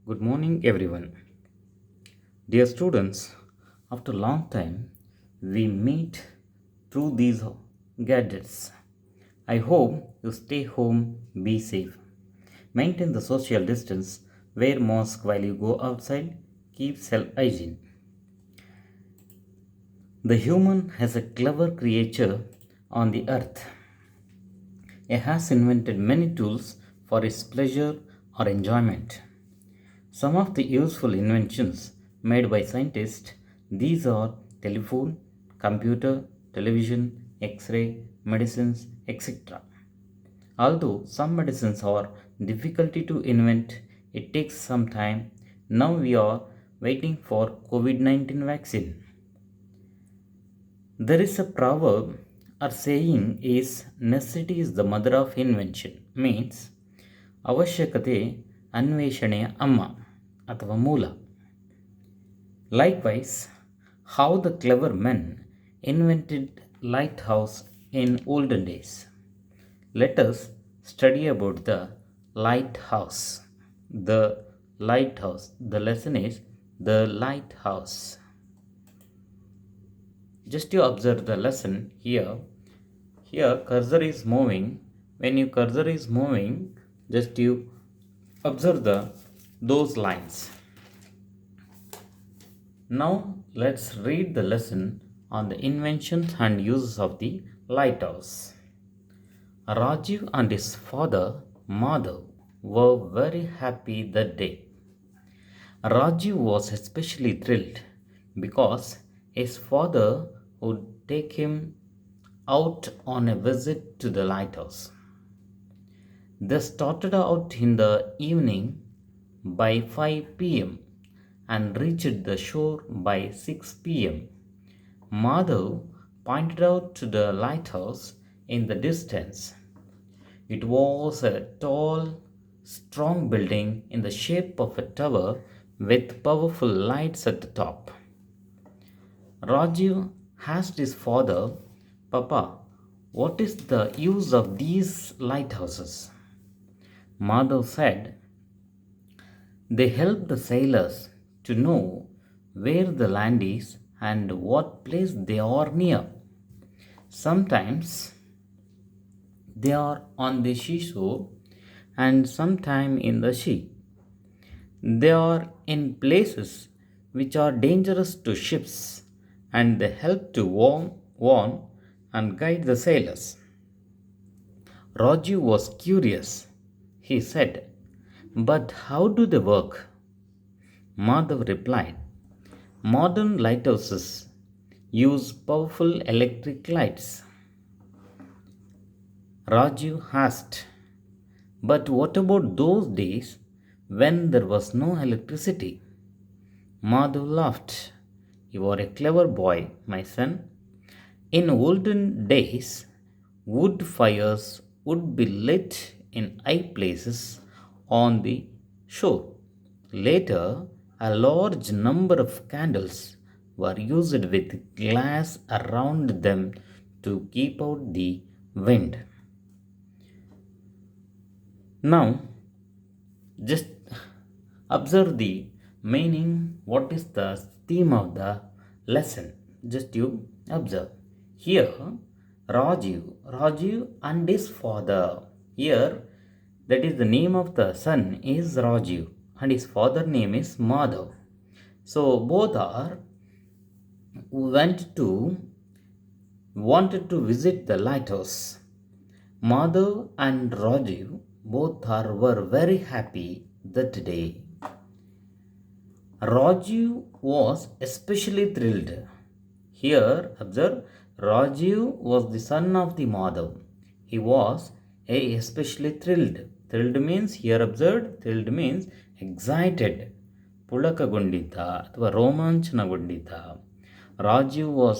Good morning, everyone. Dear students, after a long time, we meet through these gadgets. I hope you stay home, be safe, maintain the social distance, wear mask while you go outside, keep self hygiene. The human has a clever creature on the earth. It has invented many tools for its pleasure or enjoyment. Some of the useful inventions made by scientists, these are telephone, computer, television, X-ray, medicines, etc. Although some medicines are difficulty to invent, it takes some time. Now we are waiting for COVID-19 vaccine. There is a proverb or saying is necessity is the mother of invention. Means ಅವಶ್ಯಕತೆ ಅನ್ವೇಷಣೆಯ ಅಮ್ಮ ಅಥವಾ ಮೂಲ. Likewise, how the clever men invented lighthouse in olden days. Let us study about the lighthouse. The lighthouse. The lesson is the lighthouse. Just you observe the lesson here. Here cursor is moving. When your cursor is moving, just you observe those lines. Now let's read the lesson on the inventions and uses of the lighthouse. Rajiv and his father Madhav were very happy that day. Rajiv was especially thrilled because his father would take him out on a visit to the lighthouse. They started out in the evening by 5 p.m. and reached the shore by 6 p.m. Madhav pointed out to the lighthouse in the distance. It was a tall, strong building in the shape of a tower with powerful lights at the top. Rajiv asked his father, Papa, what is the use of these lighthouses? Madhav said, they help the sailors to know where the land is and what place they are near. Sometimes they are on the seashore and sometime in the sea. They are in places which are dangerous to ships and they help to warn and guide the sailors. Raju was curious. He said, but how do they work? Madhav replied, modern lighthouses use powerful electric lights. Raju asked, but what about those days when there was no electricity? Madhav laughed. You are a clever boy, my son. In olden days, wood fires would be lit in high places on the shore. Later, a large number of candles were used with glass around them to keep out the wind. Now, just observe the meaning. What is the theme of the lesson? Just you observe. Here, Rajiv and his father. Here, that is the name of the son is Rajiv and his father name is Madhav. So both are went to wanted to visit the lighthouse. Madhav and Rajiv both were very happy that day. Rajiv was especially thrilled. Here, observe, Rajiv was the son of the Madhav. He was especially thrilled. Thrilled means, here observed, thrilled means excited. ಪುಳಕಗೊಂಡಿದ್ದ ಅಥವಾ ರೋಮಾಂಚನಗೊಂಡಿದ್ದ. Rajiv was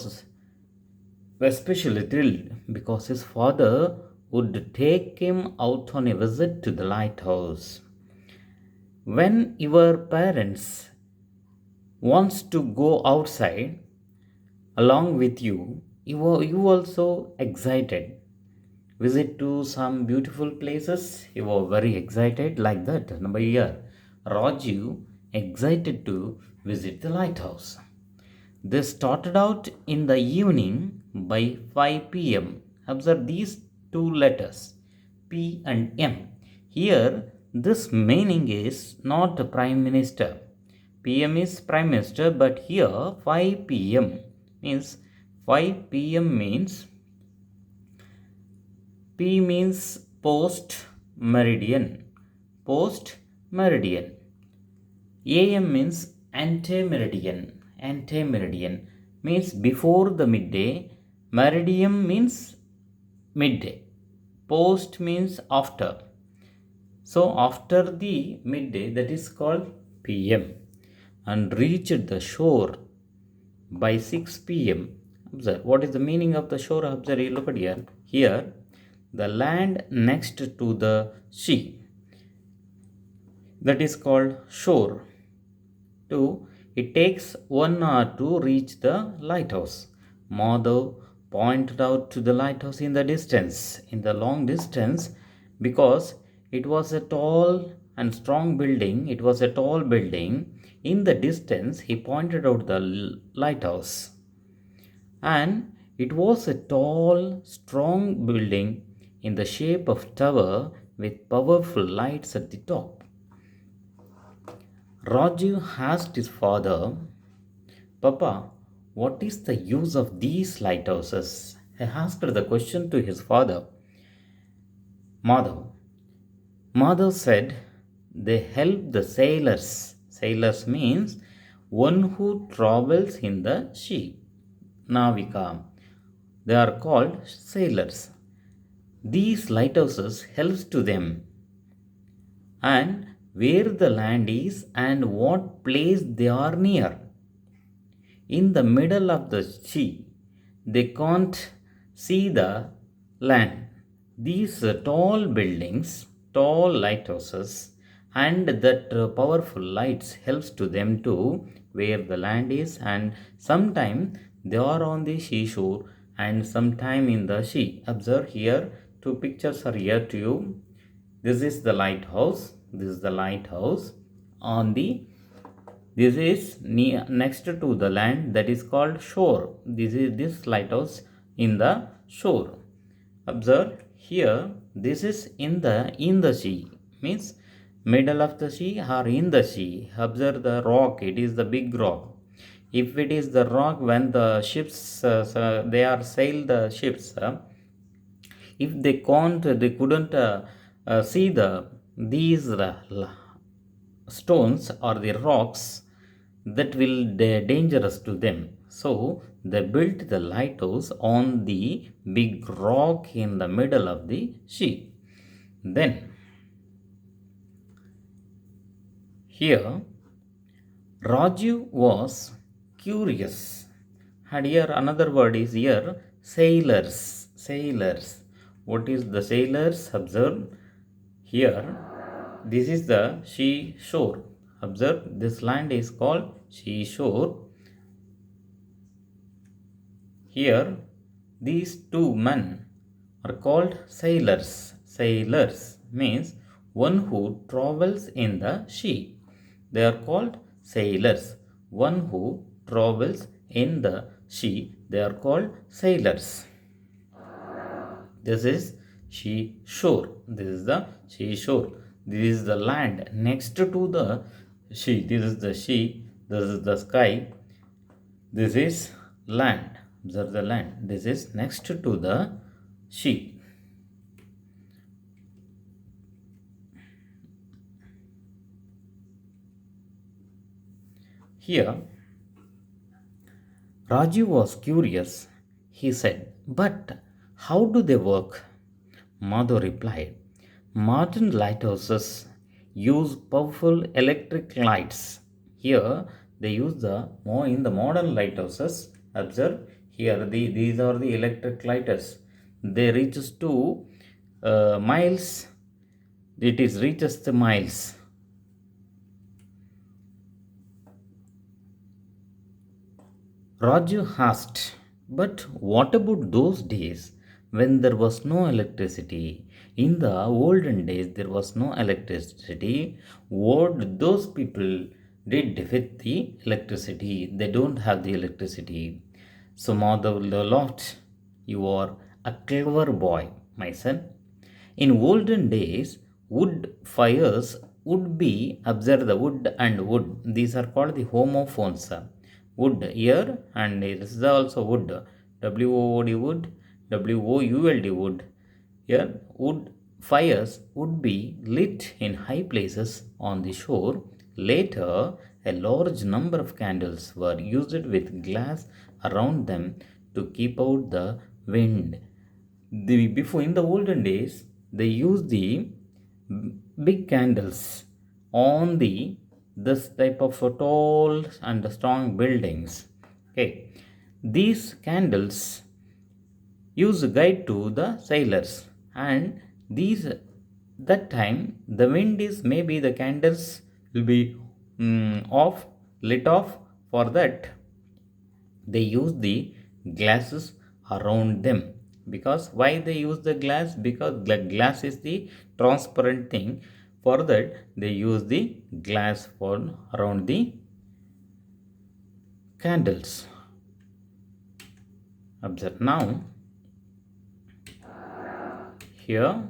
especially thrilled because his father would take him out on a visit to the lighthouse. When your parents wants to go outside along with you, you also excited. Visit to some beautiful places, you are very excited like that. Number here, Raju excited to visit the lighthouse. They started out in the evening by 5 p.m. Observe these two letters P and M. Here, this meaning is not the Prime Minister. PM is Prime Minister, but here 5 p.m. means 5 p.m. means P means post meridian. Post meridian. AM means ante-meridian. Ante-meridian means before the midday. Meridian means midday. Post means after. So after the midday, that is called PM, and reached the shore by 6 p.m. Observe what is the meaning of the shore. Observe, you look at here. Here, the land next to the sea, that is called shore. 2. It takes 1 hour to reach the lighthouse. Madhav pointed out to the lighthouse in the distance, in the long distance, because it was a tall and strong building. It was a tall building. In the distance, he pointed out the lighthouse. And it was a tall, strong building in the shape of tower with powerful lights at the top. Raju asked his father, Papa, what is the use of these lighthouses? He asked the question to his father, Madhav. Madhav said, they help the sailors. Sailors means one who travels in the sea. Navika. They are called sailors. These lighthouses helps to them, and where the land is and what place they are near. In the middle of the sea, they can't see the land. These tall buildings, tall lighthouses, and that powerful lights helps to them to where the land is, and sometime they are on the seashore and sometime in the sea. Observe here, two pictures are here to you. This is the lighthouse. This is the lighthouse on the, this is next to the land, that is called shore. This is this lighthouse in the shore. Observe here, this is in the sea, means middle of the sea or in the sea. Observe the rock, it is the big rock. If it is the rock, when the ships they are sail the ships, if they couldn't see these stones or the rocks, that will dangerous to them. So they built the lighthouse on the big rock in the middle of the sea. Then here Raju was curious. And here another word is here, sailors. Sailors. What is the sailors? Observe here. This is the seashore. Observe, this land is called seashore. Here, these two men are called sailors. Sailors means one who travels in the sea. They are called sailors. One who travels in the sea, they are called sailors. This is seashore. This is the seashore. This is the land next to the sea. This is the sea. This is the sky. This is land. Observe the land. This is next to the sea. Here, Raju was curious. He said, but how do they work? Madhav replied, modern lighthouses use powerful electric lights. Here they use in the modern lighthouses. Observe here, these are the electric lighters. They reaches to miles. It is reaches the miles. Raju asked, but what about those days when there was no electricity. In the olden days, there was no electricity. What those people did with the electricity? They don't have the electricity. So, Madhav Lot, you are a clever boy, my son. In olden days, wood fires would be, observe the wood and wood. These are called the homophones. Wood here and this is also wood. WOOD wood, WOULD wood. Here, wood fires would be lit in high places on the shore. Later, a large number of candles were used with glass around them to keep out the wind. Before in the olden days, they used the big candles on the this type of tall and strong buildings. Okay, these candles use a guide to the sailors, and these that time the wind is maybe the candles will be off, lit off. For that they use the glasses around them. Because why they use the glass? Because the glass is the transparent thing. For that they use the glass for around the candles. Observe now here.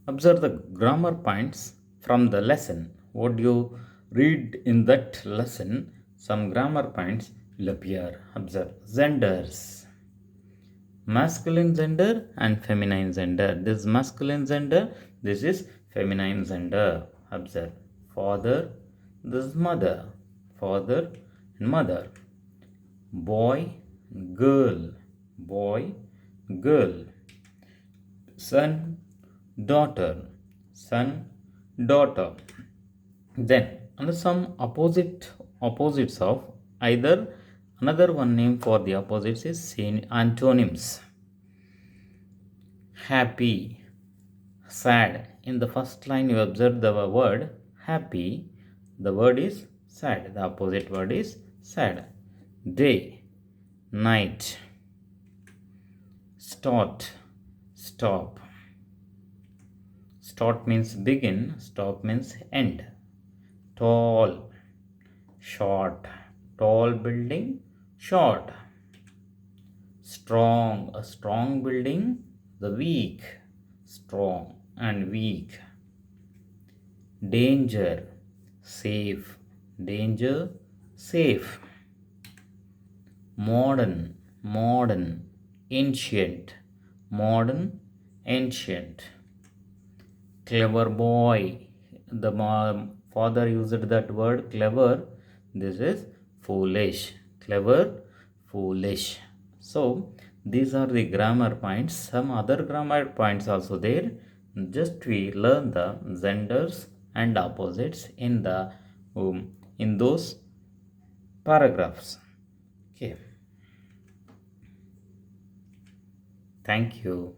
Observe the grammar points from the lesson. What you read in that lesson, some grammar points will appear. Observe genders, masculine gender and feminine gender. This is masculine gender, this is feminine gender. Observe father, this is mother, father and mother. Boy, girl, boy, girl. Son, daughter, son, daughter. Then and some opposites of either. Another one name for the opposites is antonyms. Happy, sad. In the first line you observe the word happy, the word is sad, the opposite word is sad. Day, night. Start, stop. Start means begin, stop means end. Tall, short. Tall building, short. Strong, a strong building. The weak, strong and weak. Danger, safe. Danger, safe. Modern, modern. Ancient, modern, ancient. Clever boy. The father used that word clever. This is foolish. Clever, foolish. So these are the grammar points. Some other grammar points also there. Just we learn the genders and opposites in the in those paragraphs. Okay. Thank you.